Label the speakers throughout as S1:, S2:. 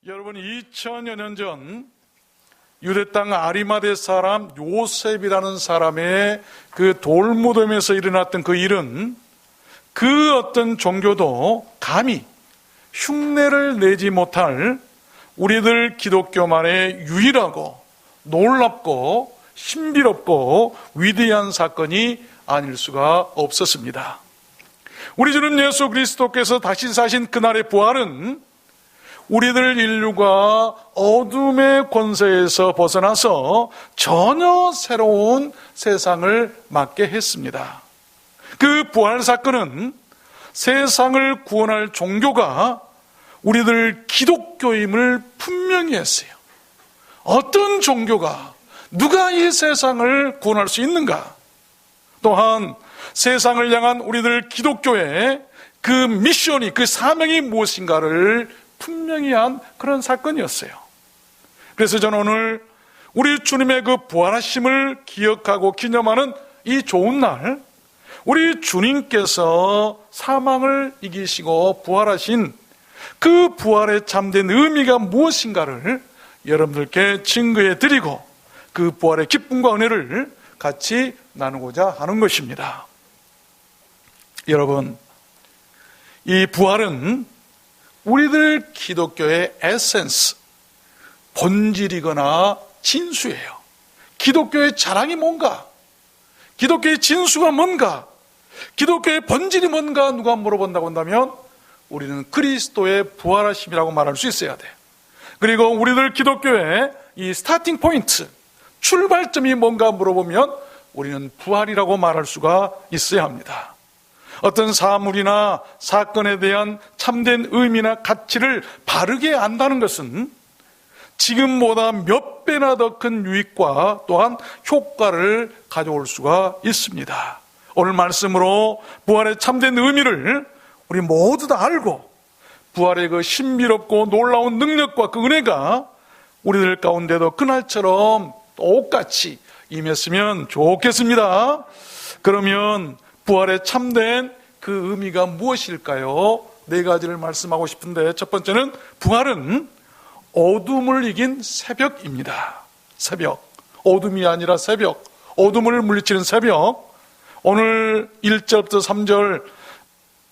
S1: 여러분, 2000여 년 전 유대 땅 아리마대 사람 요셉이라는 사람의 그 돌무덤에서 일어났던 그 일은 그 어떤 종교도 감히 흉내를 내지 못할 우리들 기독교만의 유일하고 놀랍고 신비롭고 위대한 사건이 아닐 수가 없었습니다. 우리 주는 예수 그리스도께서 다시 사신 그날의 부활은 우리들 인류가 어둠의 권세에서 벗어나서 전혀 새로운 세상을 맞게 했습니다. 그 부활 사건은 세상을 구원할 종교가 우리들 기독교임을 분명히 했어요. 어떤 종교가, 누가 이 세상을 구원할 수 있는가? 또한 세상을 향한 우리들 기독교의 그 미션이, 그 사명이 무엇인가를 분명히 한 그런 사건이었어요. 그래서 저는 오늘 우리 주님의 그 부활하심을 기억하고 기념하는 이 좋은 날, 우리 주님께서 사망을 이기시고 부활하신 그 부활에 참된 의미가 무엇인가를 여러분들께 증거해 드리고 그 부활의 기쁨과 은혜를 같이 나누고자 하는 것입니다. 여러분, 이 부활은 우리들 기독교의 에센스, 본질이거나 진수예요. 기독교의 자랑이 뭔가? 기독교의 진수가 뭔가? 기독교의 본질이 뭔가 누가 물어본다고 한다면 우리는 그리스도의 부활하심이라고 말할 수 있어야 돼요. 그리고 우리들 기독교의 이 스타팅 포인트, 출발점이 뭔가 물어보면 우리는 부활이라고 말할 수가 있어야 합니다. 어떤 사물이나 사건에 대한 참된 의미나 가치를 바르게 안다는 것은 지금보다 몇 배나 더 큰 유익과 또한 효과를 가져올 수가 있습니다. 오늘 말씀으로 부활의 참된 의미를 우리 모두 다 알고 부활의 그 신비롭고 놀라운 능력과 그 은혜가 우리들 가운데도 그날처럼 똑같이 임했으면 좋겠습니다. 그러면 부활의 참된 그 의미가 무엇일까요? 네 가지를 말씀하고 싶은데, 첫 번째는 부활은 어둠을 이긴 새벽입니다. 새벽, 어둠이 아니라 새벽, 어둠을 물리치는 새벽. 오늘 1절부터 3절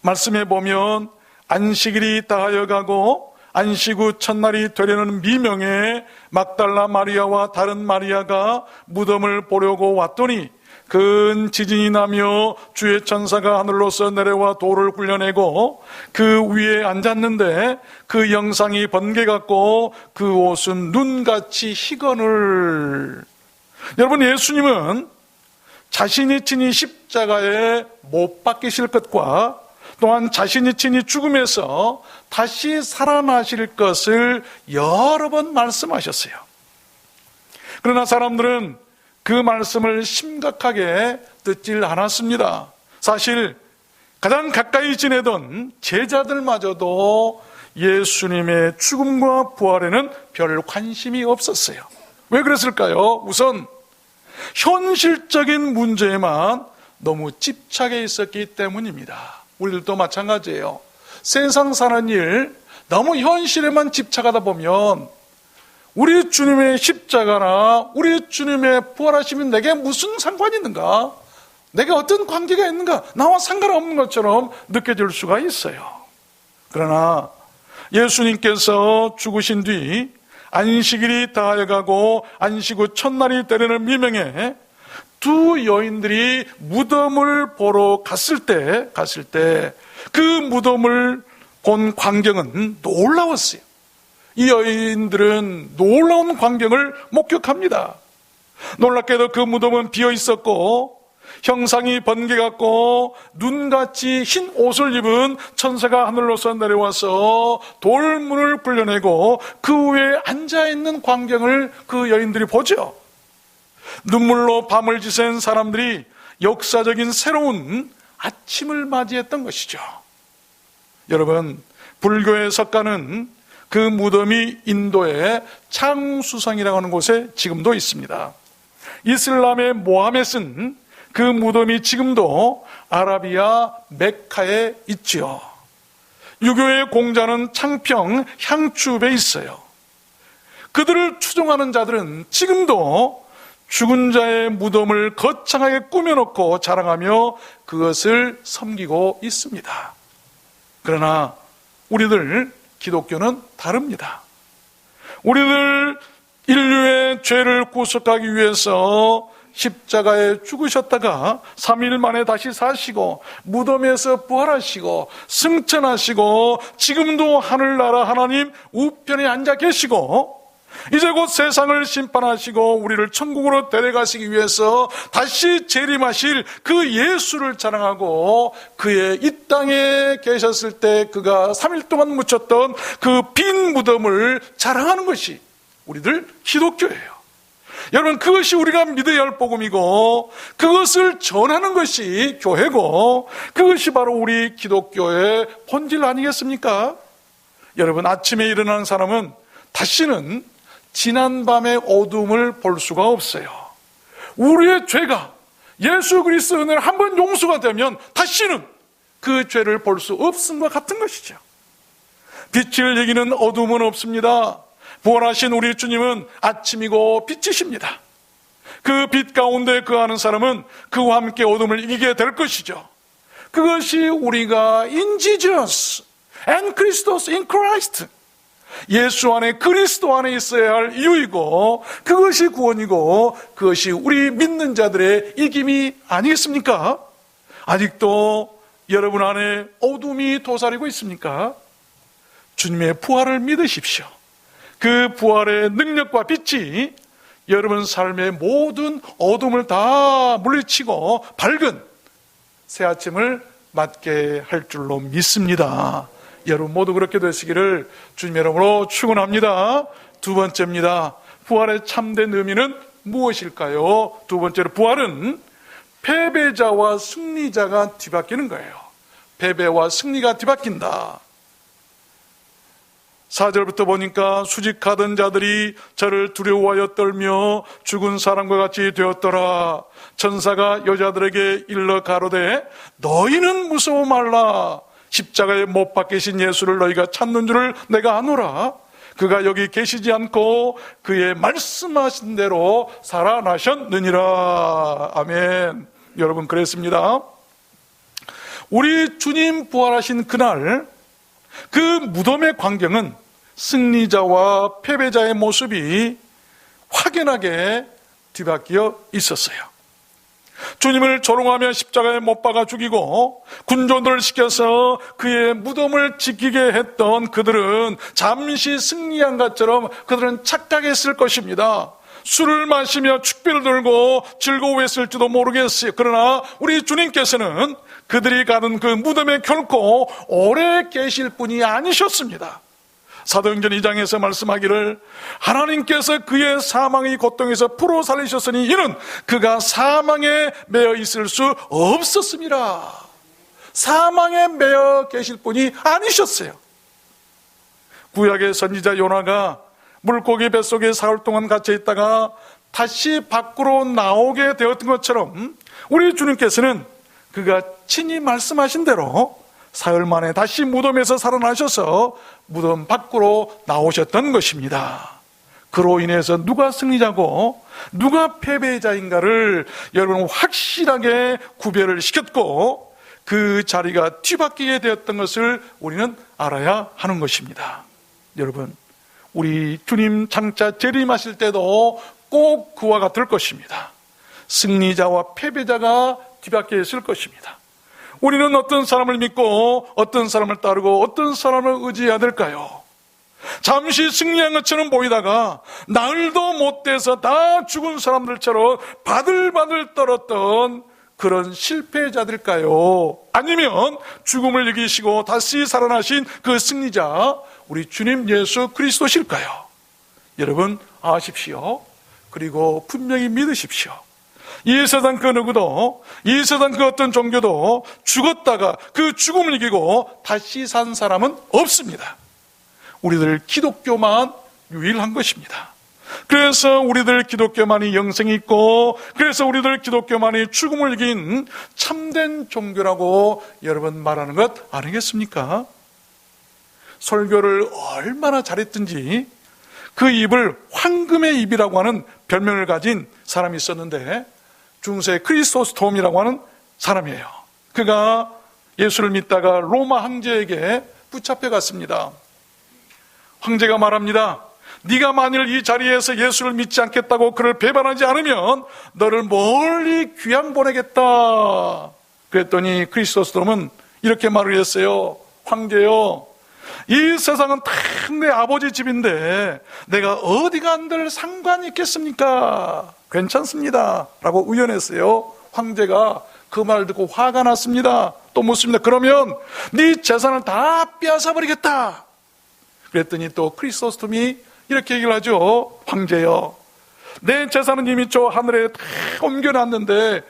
S1: 말씀해 보면 안식일이 다하여 가고 안식 후 첫날이 되려는 미명에 막달라 마리아와 다른 마리아가 무덤을 보려고 왔더니 큰 지진이 나며 주의 천사가 하늘로서 내려와 돌을 굴려내고 그 위에 앉았는데 그 형상이 번개 같고 그 옷은 눈같이 희건을. 여러분, 예수님은 자신이 친히 십자가에 못 박히실 것과 또한 자신이 친히 죽음에서 다시 살아나실 것을 여러 번 말씀하셨어요. 그러나 사람들은 그 말씀을 심각하게 듣질 않았습니다. 사실 가장 가까이 지내던 제자들마저도 예수님의 죽음과 부활에는 별 관심이 없었어요. 왜 그랬을까요? 우선 현실적인 문제에만 너무 집착해 있었기 때문입니다. 우리들도 마찬가지예요. 세상 사는 일 너무 현실에만 집착하다 보면 우리 주님의 십자가나 우리 주님의 부활하심이 내게 무슨 상관이 있는가? 내게 어떤 관계가 있는가? 나와 상관없는 것처럼 느껴질 수가 있어요. 그러나 예수님께서 죽으신 뒤 안식일이 다하여 가고 안식 후 첫날이 되려는 미명에 두 여인들이 무덤을 보러 갔을 때 그 무덤을 본 광경은 놀라웠어요. 이 여인들은 놀라운 광경을 목격합니다. 놀랍게도 그 무덤은 비어 있었고 형상이 번개 같고 눈같이 흰 옷을 입은 천사가 하늘로서 내려와서 돌문을 굴려내고 그 위에 앉아있는 광경을 그 여인들이 보죠. 눈물로 밤을 지샌 사람들이 역사적인 새로운 아침을 맞이했던 것이죠. 여러분, 불교의 석가는 그 무덤이 인도의 창수성이라고 하는 곳에 지금도 있습니다. 이슬람의 모하메스는 그 무덤이 지금도 아라비아 메카에 있지요. 유교의 공자는 창평 향추읍에 있어요. 그들을 추종하는 자들은 지금도 죽은 자의 무덤을 거창하게 꾸며놓고 자랑하며 그것을 섬기고 있습니다. 그러나 우리들 기독교는 다릅니다. 우리들 인류의 죄를 구속하기 위해서 십자가에 죽으셨다가 3일 만에 다시 사시고 무덤에서 부활하시고 승천하시고 지금도 하늘나라 하나님 우편에 앉아 계시고 이제 곧 세상을 심판하시고 우리를 천국으로 데려가시기 위해서 다시 재림하실 그 예수를 자랑하고 그의 이 땅에 계셨을 때 그가 3일 동안 묻혔던 그 빈 무덤을 자랑하는 것이 우리들 기독교예요. 여러분, 그것이 우리가 믿어야 할 복음이고 그것을 전하는 것이 교회고 그것이 바로 우리 기독교의 본질 아니겠습니까? 여러분, 아침에 일어나는 사람은 다시는 지난밤의 어둠을 볼 수가 없어요. 우리의 죄가 예수 그리스도의 은혜로 한번 용서가 되면 다시는 그 죄를 볼 수 없음과 같은 것이죠. 빛을 이기는 어둠은 없습니다. 부활하신 우리 주님은 아침이고 빛이십니다. 그 빛 가운데 거하는 사람은 그와 함께 어둠을 이기게 될 것이죠. 그것이 우리가 in Jesus and Christos in Christ, 예수 안에 그리스도 안에 있어야 할 이유이고 그것이 구원이고 그것이 우리 믿는 자들의 이김이 아니겠습니까? 아직도 여러분 안에 어둠이 도사리고 있습니까? 주님의 부활을 믿으십시오. 그 부활의 능력과 빛이 여러분 삶의 모든 어둠을 다 물리치고 밝은 새 아침을 맞게 할 줄로 믿습니다. 여러분 모두 그렇게 되시기를 주님의 이름으로 축원합니다. 두 번째입니다. 부활의 참된 의미는 무엇일까요? 두 번째로 부활은 패배자와 승리자가 뒤바뀌는 거예요. 패배와 승리가 뒤바뀐다. 4절부터 보니까 수직하던 자들이 저를 두려워하여 떨며 죽은 사람과 같이 되었더라. 천사가 여자들에게 일러 가로되 너희는 무서워 말라. 십자가에 못 박히신 예수를 너희가 찾는 줄을 내가 아노라. 그가 여기 계시지 않고 그의 말씀하신 대로 살아나셨느니라. 아멘. 여러분, 그랬습니다. 우리 주님 부활하신 그날 그 무덤의 광경은 승리자와 패배자의 모습이 확연하게 뒤바뀌어 있었어요. 주님을 조롱하며 십자가에 못 박아 죽이고 군존들을 시켜서 그의 무덤을 지키게 했던 그들은 잠시 승리한 것처럼 그들은 착각했을 것입니다. 술을 마시며 축배를 들고 즐거워했을지도 모르겠어요. 그러나 우리 주님께서는 그들이 가는 그 무덤에 결코 오래 계실 분이 아니셨습니다. 사도행전 2장에서 말씀하기를 하나님께서 그의 사망의 고통에서 풀어 살리셨으니 이는 그가 사망에 매여 있을 수 없었습니다. 사망에 매여 계실 분이 아니셨어요. 구약의 선지자 요나가 물고기 뱃속에 사흘 동안 갇혀 있다가 다시 밖으로 나오게 되었던 것처럼 우리 주님께서는 그가 친히 말씀하신 대로 사흘 만에 다시 무덤에서 살아나셔서 무덤 밖으로 나오셨던 것입니다. 그로 인해서 누가 승리자고 누가 패배자인가를 여러분 확실하게 구별을 시켰고 그 자리가 뒤바뀌게 되었던 것을 우리는 알아야 하는 것입니다. 여러분, 우리 주님 장차 재림하실 때도 꼭 그와 같을 것입니다. 승리자와 패배자가 뒤바뀌어 있을 것입니다. 우리는 어떤 사람을 믿고 어떤 사람을 따르고 어떤 사람을 의지해야 될까요? 잠시 승리한 것처럼 보이다가 나흘도 못 돼서 다 죽은 사람들처럼 바들바들 떨었던 그런 실패자들일까요? 아니면 죽음을 이기시고 다시 살아나신 그 승리자 우리 주님 예수 그리스도실까요? 여러분 아십시오. 그리고 분명히 믿으십시오. 이 세상 그 누구도, 이 세상 그 어떤 종교도 죽었다가 그 죽음을 이기고 다시 산 사람은 없습니다. 우리들 기독교만 유일한 것입니다. 그래서 우리들 기독교만이 영생이 있고, 그래서 우리들 기독교만이 죽음을 이긴 참된 종교라고 여러분 말하는 것 아니겠습니까? 설교를 얼마나 잘했든지 그 입을 황금의 입이라고 하는 별명을 가진 사람이 있었는데, 중세 크리소스톰이라고 하는 사람이에요. 그가 예수를 믿다가 로마 황제에게 붙잡혀 갔습니다. 황제가 말합니다. 네가 만일 이 자리에서 예수를 믿지 않겠다고 그를 배반하지 않으면 너를 멀리 귀양 보내겠다. 그랬더니 크리소스톰은 이렇게 말을 했어요. 황제요, 이 세상은 다 내 아버지 집인데 내가 어디가 한들 상관이 있겠습니까? 괜찮습니다 라고 의논했어요. 황제가 그 말을 듣고 화가 났습니다. 또 묻습니다. 그러면 네 재산을 다 빼앗아 버리겠다. 그랬더니 또 크리소스톰이 이렇게 얘기를 하죠. 황제요, 내 재산은 이미 저 하늘에 다 옮겨놨는데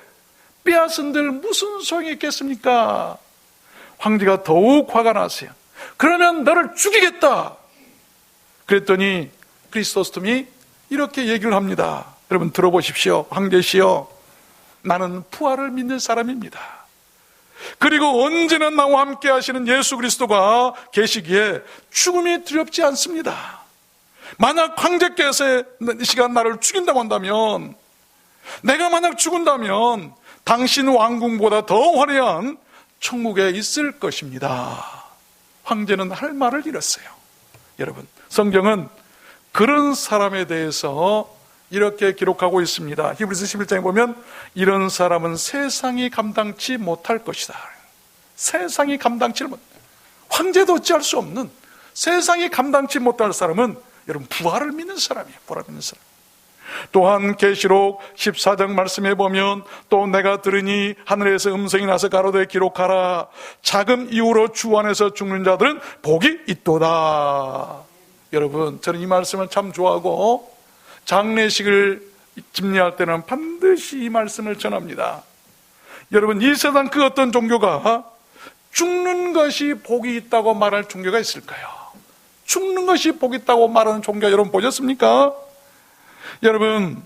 S1: 빼앗은들 무슨 소용이 있겠습니까? 황제가 더욱 화가 났어요. 그러면 너를 죽이겠다. 그랬더니 크리소스톰이 이렇게 얘기를 합니다. 여러분 들어보십시오. 황제시여, 나는 부활을 믿는 사람입니다. 그리고 언제나 나와 함께 하시는 예수 그리스도가 계시기에 죽음이 두렵지 않습니다. 만약 황제께서 이 시간 나를 죽인다고 한다면, 내가 만약 죽은다면 당신 왕궁보다 더 화려한 천국에 있을 것입니다. 황제는 할 말을 잃었어요. 여러분, 성경은 그런 사람에 대해서 이렇게 기록하고 있습니다. 히브리서 11장에 보면 이런 사람은 세상이 감당치 못할 것이다. 세상이 감당치 못, 황제도 어찌할 수 없는, 세상이 감당치 못할 사람은 여러분 부활을 믿는 사람이에요. 부활을 믿는 사람. 또한 계시록 14장 말씀에 보면 또 내가 들으니 하늘에서 음성이 나서 가로되 기록하라. 자금 이후로 주 안에서 죽는 자들은 복이 있도다. 여러분, 저는 이 말씀을 참 좋아하고 장례식을 집례할 때는 반드시 이 말씀을 전합니다. 여러분, 이 세상 그 어떤 종교가 죽는 것이 복이 있다고 말할 종교가 있을까요? 죽는 것이 복이 있다고 말하는 종교 여러분 보셨습니까? 여러분,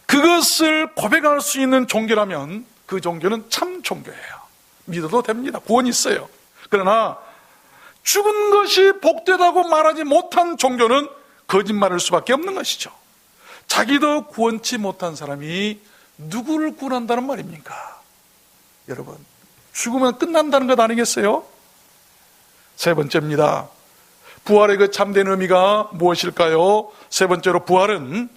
S1: 그것을 고백할 수 있는 종교라면 그 종교는 참 종교예요. 믿어도 됩니다. 구원이 있어요. 그러나 죽은 것이 복되다고 말하지 못한 종교는 거짓말일 수밖에 없는 것이죠. 자기도 구원치 못한 사람이 누구를 구원한다는 말입니까? 여러분, 죽으면 끝난다는 것 아니겠어요? 세 번째입니다. 부활의 그 참된 의미가 무엇일까요? 세 번째로, 부활은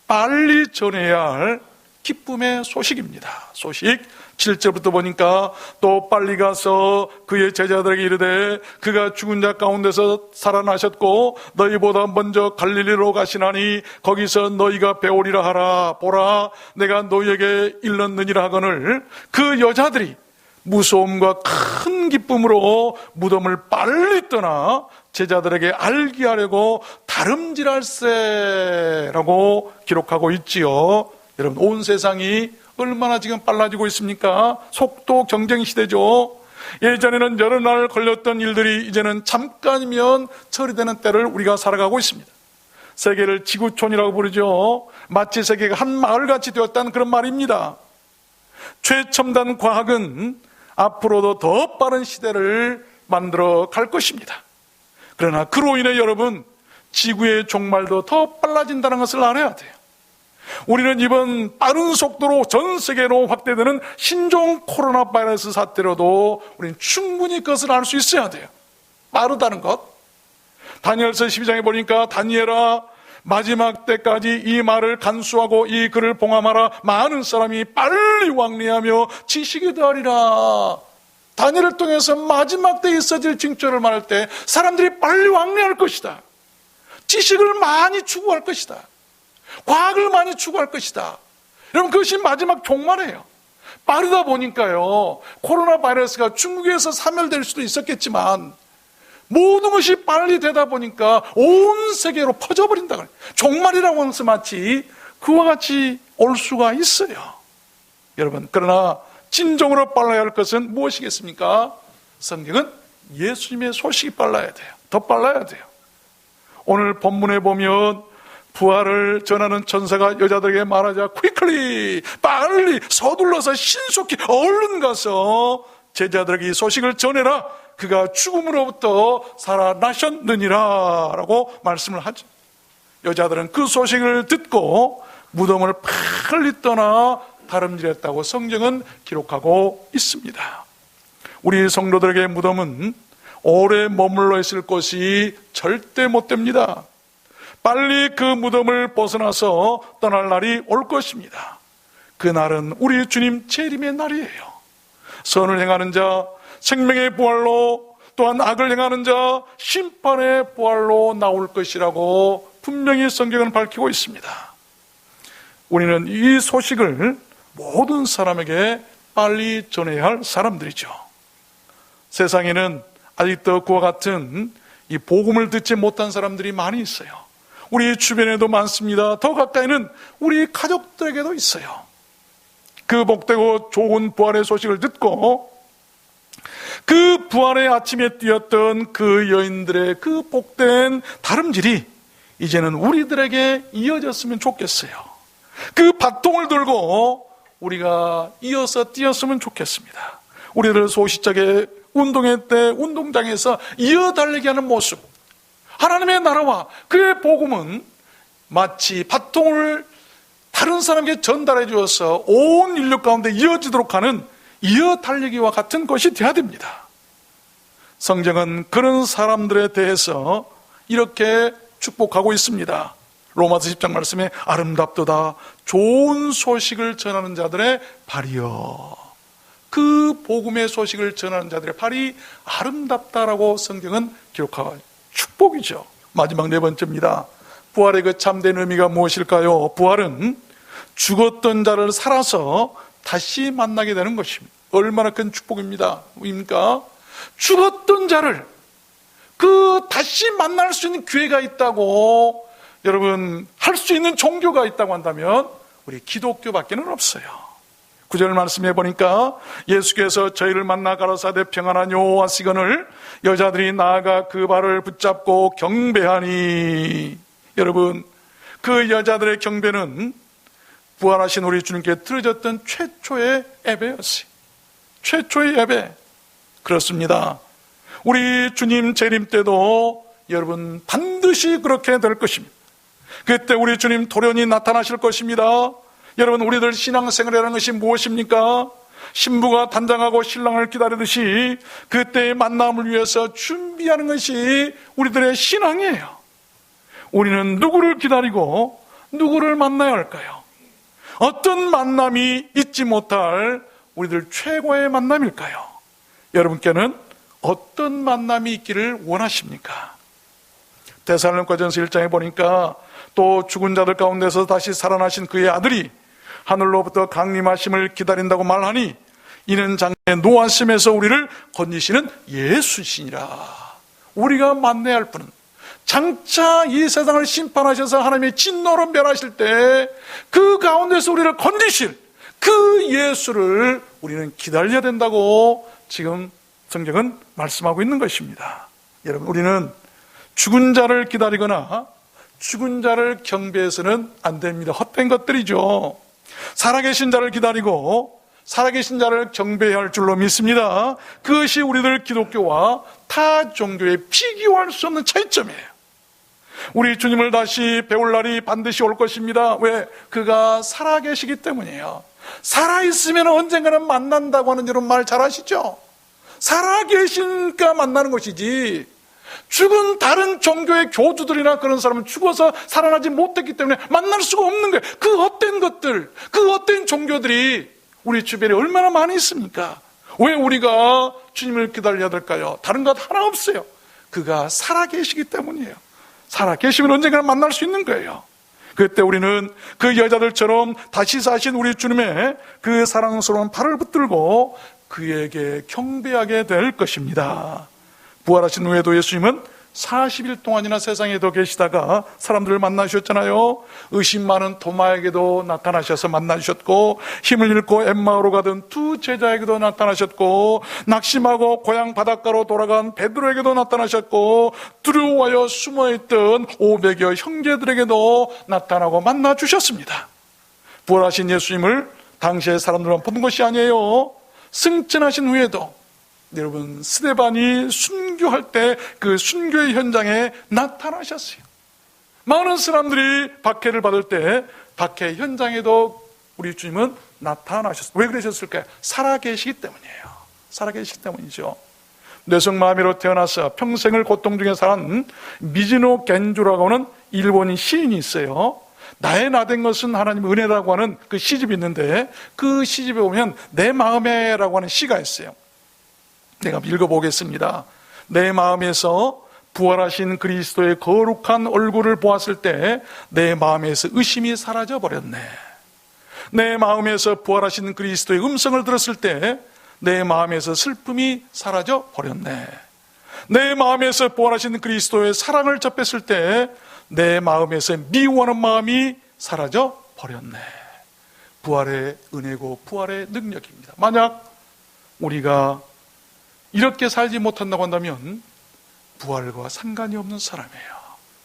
S1: 빨리 전해야 할 기쁨의 소식입니다. 소식 7절부터 보니까 또 빨리 가서 그의 제자들에게 이르되 그가 죽은 자 가운데서 살아나셨고 너희보다 먼저 갈릴리로 가시나니 거기서 너희가 배우리라 하라. 보라, 내가 너희에게 일렀느니라 하거늘 그 여자들이 무서움과 큰 기쁨으로 무덤을 빨리 떠나 제자들에게 알게 하려고 다름질할세라고 기록하고 있지요. 여러분, 온 세상이 얼마나 지금 빨라지고 있습니까? 속도 경쟁 시대죠. 예전에는 여러 날 걸렸던 일들이 이제는 잠깐이면 처리되는 때를 우리가 살아가고 있습니다. 세계를 지구촌이라고 부르죠. 마치 세계가 한 마을같이 되었다는 그런 말입니다. 최첨단 과학은 앞으로도 더 빠른 시대를 만들어 갈 것입니다. 그러나 그로 인해 여러분, 지구의 종말도 더 빨라진다는 것을 알아야 돼요. 우리는 이번 빠른 속도로 전 세계로 확대되는 신종 코로나 바이러스 사태로도 우리는 충분히 그것을 알 수 있어야 돼요. 빠르다는 것. 다니엘서 12장에 보니까 다니엘아, 마지막 때까지 이 말을 간수하고 이 글을 봉함하라. 많은 사람이 빨리 왕래하며 지식이 더하리라. 다니엘을 통해서 마지막 때에 있어질 징조를 말할 때 사람들이 빨리 왕래할 것이다. 지식을 많이 추구할 것이다. 과학을 많이 추구할 것이다. 여러분, 그것이 마지막 종말이에요. 빠르다 보니까요, 코로나 바이러스가 중국에서 사멸될 수도 있었겠지만 모든 것이 빨리 되다 보니까 온 세계로 퍼져버린다 그래요. 종말이라고 하면서 마치 그와 같이 올 수가 있어요. 여러분, 그러나 진정으로 빨라야 할 것은 무엇이겠습니까? 성경은 예수님의 소식이 빨라야 돼요. 더 빨라야 돼요. 오늘 본문에 보면 부활을 전하는 천사가 여자들에게 말하자 quickly, 빨리 서둘러서 신속히 얼른 가서 제자들에게 이 소식을 전해라. 그가 죽음으로부터 살아나셨느니라 라고 말씀을 하죠. 여자들은 그 소식을 듣고 무덤을 빨리 떠나 다름질했다고 성경은 기록하고 있습니다. 우리 성도들에게 무덤은 오래 머물러 있을 것이 절대 못 됩니다. 빨리 그 무덤을 벗어나서 떠날 날이 올 것입니다. 그날은 우리 주님 재림의 날이에요. 선을 행하는 자 생명의 부활로, 또한 악을 행하는 자 심판의 부활로 나올 것이라고 분명히 성경은 밝히고 있습니다. 우리는 이 소식을 모든 사람에게 빨리 전해야 할 사람들이죠. 세상에는 아직도 그와 같은 이 복음을 듣지 못한 사람들이 많이 있어요. 우리 주변에도 많습니다. 더 가까이는 우리 가족들에게도 있어요. 그 복되고 좋은 부활의 소식을 듣고 그 부활의 아침에 뛰었던 그 여인들의 그 복된 다름질이 이제는 우리들에게 이어졌으면 좋겠어요. 그 바통을 들고 우리가 이어서 뛰었으면 좋겠습니다. 우리들 소시적에 운동회 때 운동장에서 이어달리게 하는 모습, 하나님의 나라와 그의 복음은 마치 바통을 다른 사람에게 전달해 주어서 온 인류 가운데 이어지도록 하는 이어달리기와 같은 것이 되어야 됩니다. 성경은 그런 사람들에 대해서 이렇게 축복하고 있습니다. 로마서 10장 말씀에 아름답도다 좋은 소식을 전하는 자들의 발이여. 그 복음의 소식을 전하는 자들의 발이 아름답다라고 성경은 기록하고 축복이죠. 마지막 네 번째입니다. 부활의 그 참된 의미가 무엇일까요? 부활은 죽었던 자를 살아서 다시 만나게 되는 것입니다. 얼마나 큰 축복입니다. 뭡니까? 죽었던 자를 다시 만날 수 있는 기회가 있다고 여러분 할 수 있는 종교가 있다고 한다면 우리 기독교밖에는 없어요. 9절 말씀해 보니까 예수께서 저희를 만나 가라사대 평안하뇨 하시거늘 여자들이 나아가 그 발을 붙잡고 경배하니. 여러분, 그 여자들의 경배는 부활하신 우리 주님께 드려졌던 최초의 예배였어요. 최초의 예배. 그렇습니다. 우리 주님 재림 때도 여러분 반드시 그렇게 될 것입니다. 그때 우리 주님 돌연히 나타나실 것입니다. 여러분, 우리들 신앙생활이라는 것이 무엇입니까? 신부가 단장하고 신랑을 기다리듯이 그때의 만남을 위해서 준비하는 것이 우리들의 신앙이에요. 우리는 누구를 기다리고 누구를 만나야 할까요? 어떤 만남이 잊지 못할 우리들 최고의 만남일까요? 여러분께는 어떤 만남이 있기를 원하십니까? 데살로니가전서 1장에 보니까 또 죽은 자들 가운데서 다시 살아나신 그의 아들이 하늘로부터 강림하심을 기다린다고 말하니 이는 장래 노하심에서 우리를 건지시는 예수시니라. 우리가 만나야 할 분은 장차 이 세상을 심판하셔서 하나님의 진노로 멸하실 때 그 가운데서 우리를 건지실 그 예수를 우리는 기다려야 된다고 지금 성경은 말씀하고 있는 것입니다. 여러분, 우리는 죽은 자를 기다리거나 죽은 자를 경배해서는 안 됩니다. 헛된 것들이죠. 살아계신 자를 기다리고 살아계신 자를 경배해야 할 줄로 믿습니다. 그것이 우리들 기독교와 타 종교의 비교할 수 없는 차이점이에요. 우리 주님을 다시 배울 날이 반드시 올 것입니다. 왜? 그가 살아계시기 때문이에요. 살아있으면 언젠가는 만난다고 하는 여러분 말 잘 아시죠? 살아계시니까 만나는 것이지, 죽은 다른 종교의 교주들이나 그런 사람은 죽어서 살아나지 못했기 때문에 만날 수가 없는 거예요. 그 헛된 것들, 그 헛된 종교들이 우리 주변에 얼마나 많이 있습니까? 왜 우리가 주님을 기다려야 될까요? 다른 것 하나 없어요. 그가 살아계시기 때문이에요. 살아계시면 언젠가 만날 수 있는 거예요. 그때 우리는 그 여자들처럼 다시 사신 우리 주님의 그 사랑스러운 발을 붙들고 그에게 경배하게 될 것입니다. 부활하신 후에도 예수님은 40일 동안이나 세상에 더 계시다가 사람들을 만나셨잖아요. 의심 많은 도마에게도 나타나셔서 만나주셨고, 힘을 잃고 엠마오로 가던 두 제자에게도 나타나셨고, 낙심하고 고향 바닷가로 돌아간 베드로에게도 나타나셨고, 두려워하여 숨어있던 500여 형제들에게도 나타나고 만나주셨습니다. 부활하신 예수님을 당시의 사람들만 보는 것이 아니에요. 승천하신 후에도 여러분, 스데반이 순교할 때 그 순교의 현장에 나타나셨어요. 많은 사람들이 박해를 받을 때 박해 현장에도 우리 주님은 나타나셨어요. 왜 그러셨을까요? 살아계시기 때문이에요. 살아계시기 때문이죠. 뇌성마비로 태어나서 평생을 고통 중에 살은 미즈노 겐조라고 하는 일본인 시인이 있어요. 나의 나된 것은 하나님의 은혜라고 하는 그 시집이 있는데, 그 시집에 보면 내 마음에라고 하는 시가 있어요. 내가 읽어보겠습니다. 내 마음에서 부활하신 그리스도의 거룩한 얼굴을 보았을 때 내 마음에서 의심이 사라져 버렸네. 내 마음에서 부활하신 그리스도의 음성을 들었을 때 내 마음에서 슬픔이 사라져 버렸네. 내 마음에서 부활하신 그리스도의 사랑을 접했을 때 내 마음에서 미워하는 마음이 사라져 버렸네. 부활의 은혜고 부활의 능력입니다. 만약 우리가 이렇게 살지 못한다고 한다면 부활과 상관이 없는 사람이에요.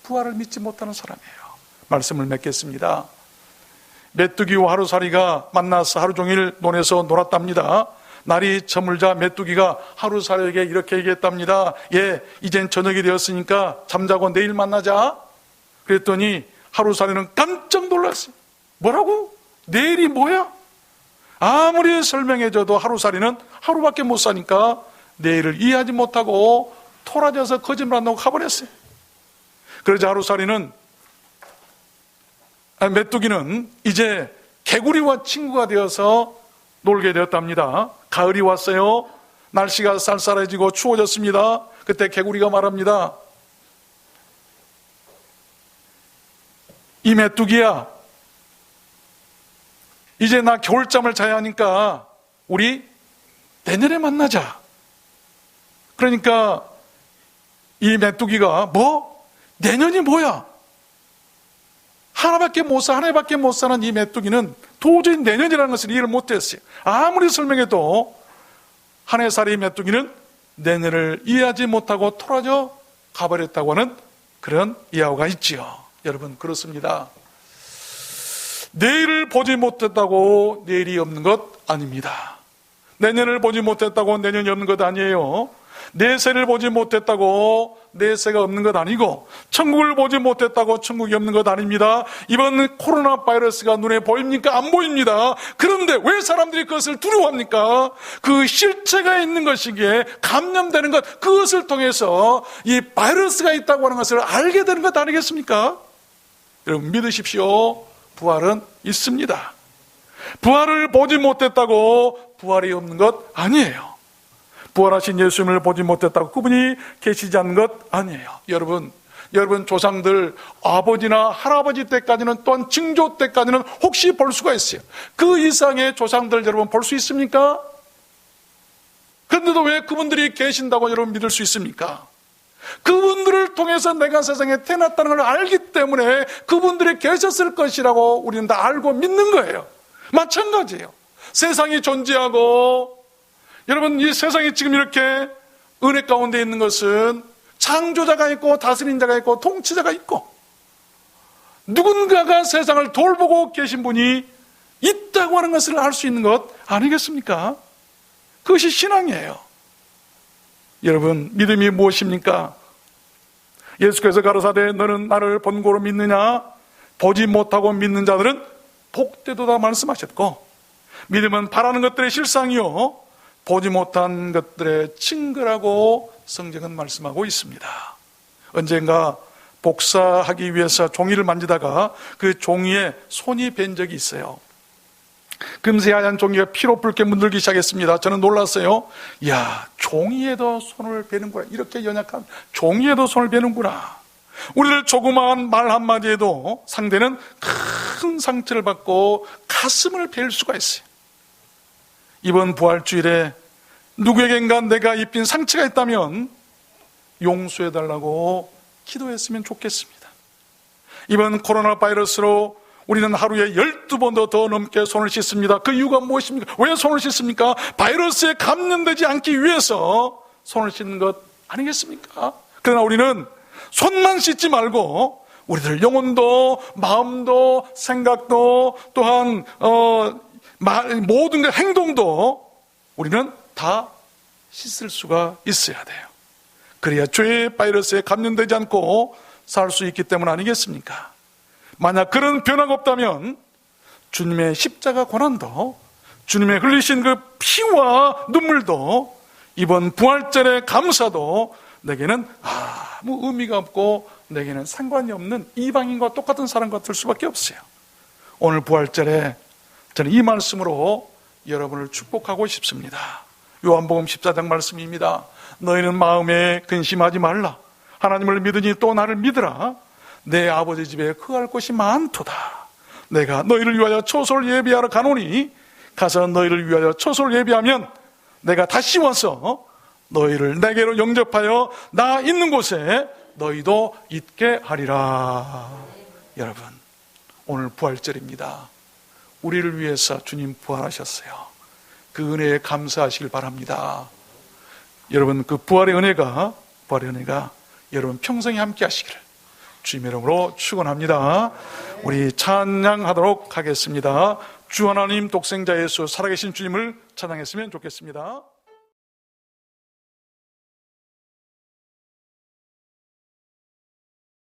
S1: 부활을 믿지 못하는 사람이에요. 말씀을 맺겠습니다. 메뚜기와 하루살이가 만나서 하루 종일 논에서 놀았답니다. 날이 저물자 메뚜기가 하루살이에게 이렇게 얘기했답니다. 예, 이젠 저녁이 되었으니까 잠자고 내일 만나자. 그랬더니 하루살이는 깜짝 놀랐어요. 뭐라고? 내일이 뭐야? 아무리 설명해줘도 하루살이는 하루밖에 못 사니까 내일을 이해하지 못하고 토라져서 거짓말한다고 가버렸어요. 그러자 메뚜기는 이제 개구리와 친구가 되어서 놀게 되었답니다. 가을이 왔어요. 날씨가 쌀쌀해지고 추워졌습니다. 그때 개구리가 말합니다. 이 메뚜기야, 이제 나 겨울잠을 자야 하니까 우리 내년에 만나자. 그러니까 이 메뚜기가 뭐? 내년이 뭐야? 한 해밖에 못 사는 이 메뚜기는 도저히 내년이라는 것을 이해를 못했어요. 아무리 설명해도 한 해살이 메뚜기는 내년을 이해하지 못하고 토라져 가버렸다고 하는 그런 이야기가 있지요. 여러분, 그렇습니다. 내일을 보지 못했다고 내일이 없는 것 아닙니다. 내년을 보지 못했다고 내년이 없는 것 아니에요. 내세를 보지 못했다고 내세가 없는 것 아니고, 천국을 보지 못했다고 천국이 없는 것 아닙니다. 이번 코로나 바이러스가 눈에 보입니까? 안 보입니다. 그런데 왜 사람들이 그것을 두려워합니까? 그 실체가 있는 것이기에 감염되는 것, 그것을 통해서 이 바이러스가 있다고 하는 것을 알게 되는 것 아니겠습니까? 여러분, 믿으십시오. 부활은 있습니다. 부활을 보지 못했다고 부활이 없는 것 아니에요. 부활하신 예수님을 보지 못했다고 그분이 계시지 않는 것 아니에요. 여러분 조상들 아버지나 할아버지 때까지는, 또한 증조 때까지는 혹시 볼 수가 있어요. 그 이상의 조상들 여러분 볼 수 있습니까? 그런데도 왜 그분들이 계신다고 여러분 믿을 수 있습니까? 그분들을 통해서 내가 세상에 태어났다는 걸 알기 때문에 그분들이 계셨을 것이라고 우리는 다 알고 믿는 거예요. 마찬가지예요. 세상이 존재하고, 여러분, 이 세상이 지금 이렇게 은혜 가운데 있는 것은 창조자가 있고 다스린 자가 있고 통치자가 있고, 누군가가 세상을 돌보고 계신 분이 있다고 하는 것을 알 수 있는 것 아니겠습니까? 그것이 신앙이에요. 여러분, 믿음이 무엇입니까? 예수께서 가라사대 너는 나를 본고로 믿느냐? 보지 못하고 믿는 자들은 복되도다 말씀하셨고, 믿음은 바라는 것들의 실상이요 보지 못한 것들의 증거라고 성경은 말씀하고 있습니다. 언젠가 복사하기 위해서 종이를 만지다가 그 종이에 손이 밴 적이 있어요. 금세 하얀 종이가 피로 붉게 물들기 시작했습니다. 저는 놀랐어요. 이야, 종이에도 손을 베는구나. 이렇게 연약한 종이에도 손을 베는구나. 우리들 조그마한 말 한마디에도 상대는 큰 상처를 받고 가슴을 벨 수가 있어요. 이번 부활주일에 누구에겐가 내가 입힌 상처가 있다면 용서해달라고 기도했으면 좋겠습니다. 이번 코로나 바이러스로 우리는 하루에 12번도 더 넘게 손을 씻습니다. 그 이유가 무엇입니까? 왜 손을 씻습니까? 바이러스에 감염되지 않기 위해서 손을 씻는 것 아니겠습니까? 그러나 우리는 손만 씻지 말고 우리들 영혼도 마음도 생각도 또한 모든 행동도 우리는 다 씻을 수가 있어야 돼요. 그래야 죄의 바이러스에 감염되지 않고 살 수 있기 때문 아니겠습니까? 만약 그런 변화가 없다면 주님의 십자가 고난도, 주님의 흘리신 그 피와 눈물도, 이번 부활절의 감사도 내게는 아무 의미가 없고 내게는 상관이 없는 이방인과 똑같은 사람 같을 수밖에 없어요. 오늘 부활절에 저는 이 말씀으로 여러분을 축복하고 싶습니다. 요한복음 14장 말씀입니다. 너희는 마음에 근심하지 말라. 하나님을 믿으니 또 나를 믿으라. 내 아버지 집에 거할 곳이 많도다. 내가 너희를 위하여 초소를 예비하러 가노니 가서 너희를 위하여 초소를 예비하면 내가 다시 와서 너희를 내게로 영접하여 나 있는 곳에 너희도 있게 하리라. 여러분, 오늘 부활절입니다. 우리를 위해서 주님 부활하셨어요. 그 은혜에 감사하시길 바랍니다. 여러분, 그 부활의 은혜가 여러분 평생에 함께 하시기를 주님의 이름으로 축원합니다. 우리 찬양하도록 하겠습니다. 주 하나님 독생자 예수 살아계신 주님을 찬양했으면 좋겠습니다.